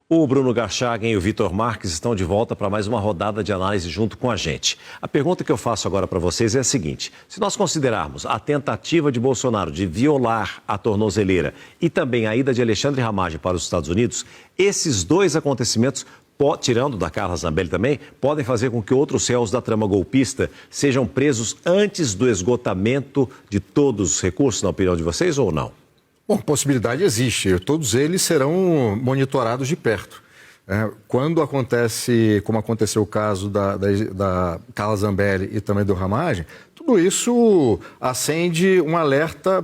O Bruno Garchagen e o Vitor Marques estão de volta para mais uma rodada de análise junto com a gente. A pergunta que eu faço agora para vocês é a seguinte: se nós considerarmos a tentativa de Bolsonaro de violar a tornozeleira e também a ida de Alexandre Ramagem para os Estados Unidos, esses dois acontecimentos, tirando da Carla Zambelli também, podem fazer com que outros réus da trama golpista sejam presos antes do esgotamento de todos os recursos, na opinião de vocês, ou não? Bom, possibilidade existe. Todos eles serão monitorados de perto. Quando acontece, como aconteceu o caso da Carla Zambelli e também do Ramagem, tudo isso acende um alerta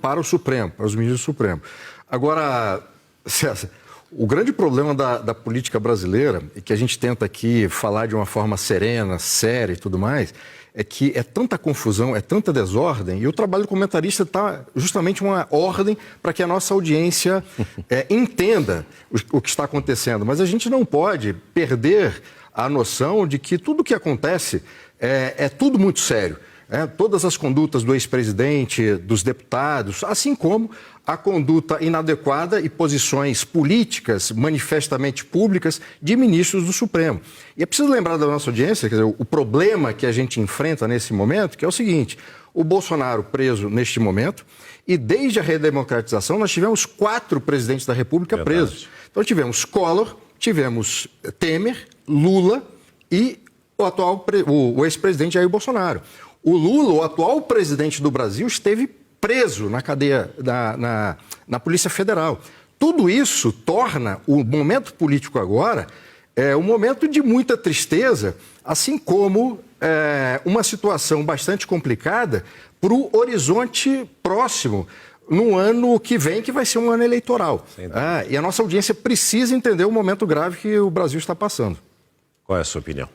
para o Supremo, para os ministros do Supremo. Agora, César, o grande problema da política brasileira, e que a gente tenta aqui falar de uma forma serena, séria e tudo mais, é que é tanta confusão, é tanta desordem, e o trabalho do comentarista está justamente uma ordem para que a nossa audiência entenda o que está acontecendo. Mas a gente não pode perder a noção de que tudo o que acontece é tudo muito sério. Todas as condutas do ex-presidente, dos deputados, assim como a conduta inadequada e posições políticas manifestamente públicas de ministros do Supremo. E é preciso lembrar da nossa audiência, quer dizer, o problema que a gente enfrenta nesse momento, que é o seguinte: o Bolsonaro preso neste momento, e desde a redemocratização nós tivemos 4 presidentes da República presos. Então tivemos Collor, tivemos Temer, Lula e o ex-presidente Jair Bolsonaro. O Lula, o atual presidente do Brasil, esteve preso na cadeia, na Polícia Federal. Tudo isso torna o momento político agora um momento de muita tristeza, assim como uma situação bastante complicada para o horizonte próximo, no ano que vem, que vai ser um ano eleitoral. E a nossa audiência precisa entender o momento grave que o Brasil está passando. Qual é a sua opinião?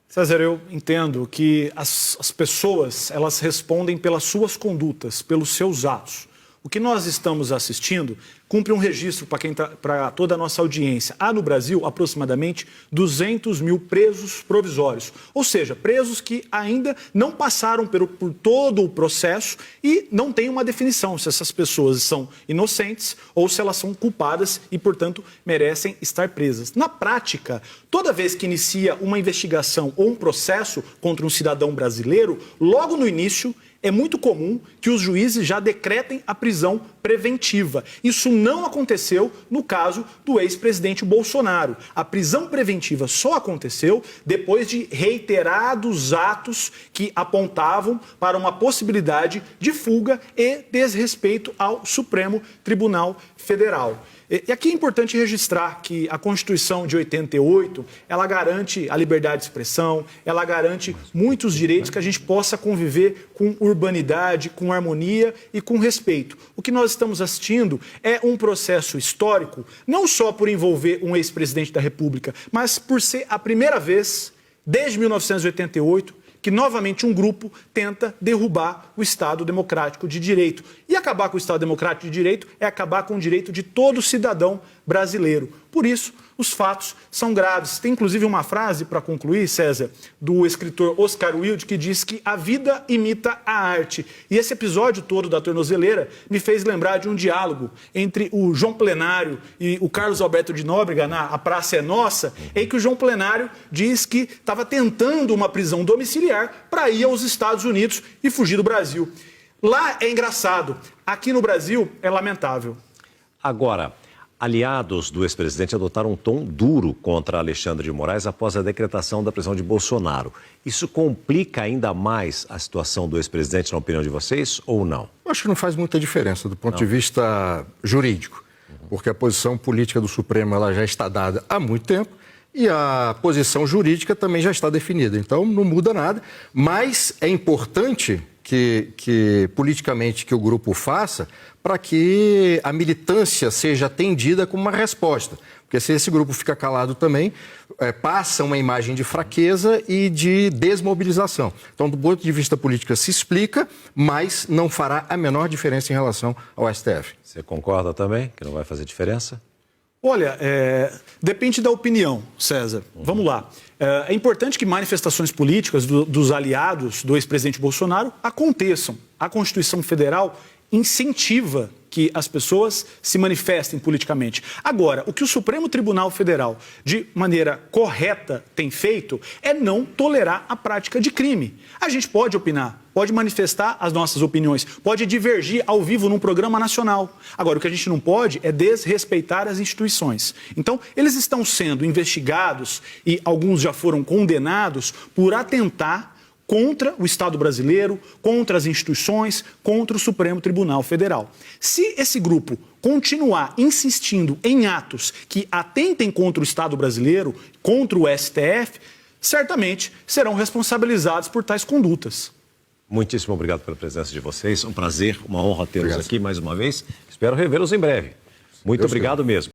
César, eu entendo que as pessoas, elas respondem pelas suas condutas, pelos seus atos. O que nós estamos assistindo cumpre um registro para toda a nossa audiência. Há no Brasil aproximadamente 200 mil presos provisórios, ou seja, presos que ainda não passaram por todo o processo e não tem uma definição se essas pessoas são inocentes ou se elas são culpadas e, portanto, merecem estar presas. Na prática, toda vez que inicia uma investigação ou um processo contra um cidadão brasileiro, logo no início, é muito comum que os juízes já decretem a prisão preventiva. Isso não aconteceu no caso do ex-presidente Bolsonaro. A prisão preventiva só aconteceu depois de reiterados atos que apontavam para uma possibilidade de fuga e desrespeito ao Supremo Tribunal Federal. E aqui é importante registrar que a Constituição de 88, ela garante a liberdade de expressão, ela garante muitos direitos que a gente possa conviver com urbanidade, com harmonia e com respeito. O que nós estamos assistindo é um processo histórico, não só por envolver um ex-presidente da República, mas por ser a primeira vez, desde 1988, que novamente um grupo tenta derrubar o Estado Democrático de Direito. E acabar com o Estado Democrático de Direito é acabar com o direito de todo cidadão brasileiro. Por isso, os fatos são graves. Tem inclusive uma frase, para concluir, César, do escritor Oscar Wilde, que diz que a vida imita a arte. E esse episódio todo da tornozeleira me fez lembrar de um diálogo entre o João Plenário e o Carlos Alberto de Nóbrega, na A Praça é Nossa, em que o João Plenário diz que estava tentando uma prisão domiciliar para ir aos Estados Unidos e fugir do Brasil. Lá é engraçado, aqui no Brasil é lamentável. Agora, aliados do ex-presidente adotaram um tom duro contra Alexandre de Moraes após a decretação da prisão de Bolsonaro. Isso complica ainda mais a situação do ex-presidente, na opinião de vocês, ou não? Eu acho que não faz muita diferença do ponto de vista jurídico, porque a posição política do Supremo ela já está dada há muito tempo e a posição jurídica também já está definida. Então, não muda nada, mas é importante que politicamente que o grupo faça para que a militância seja atendida como uma resposta. Porque se esse grupo fica calado também, passa uma imagem de fraqueza e de desmobilização. Então, do ponto de vista político, se explica, mas não fará a menor diferença em relação ao STF. Você concorda também que não vai fazer diferença? Olha, depende da opinião, César. Vamos lá. É importante que manifestações políticas dos aliados do ex-presidente Bolsonaro aconteçam. A Constituição Federal incentiva que as pessoas se manifestem politicamente. Agora, o que o Supremo Tribunal Federal, de maneira correta, tem feito é não tolerar a prática de crime. A gente pode opinar, pode manifestar as nossas opiniões, pode divergir ao vivo num programa nacional. Agora, o que a gente não pode é desrespeitar as instituições. Então, eles estão sendo investigados e alguns já foram condenados por atentar contra o Estado brasileiro, contra as instituições, contra o Supremo Tribunal Federal. Se esse grupo continuar insistindo em atos que atentem contra o Estado brasileiro, contra o STF, certamente serão responsabilizados por tais condutas. Muitíssimo obrigado pela presença de vocês. Um prazer, uma honra tê-los aqui mais uma vez. Espero revê-los em breve. Muito obrigado mesmo.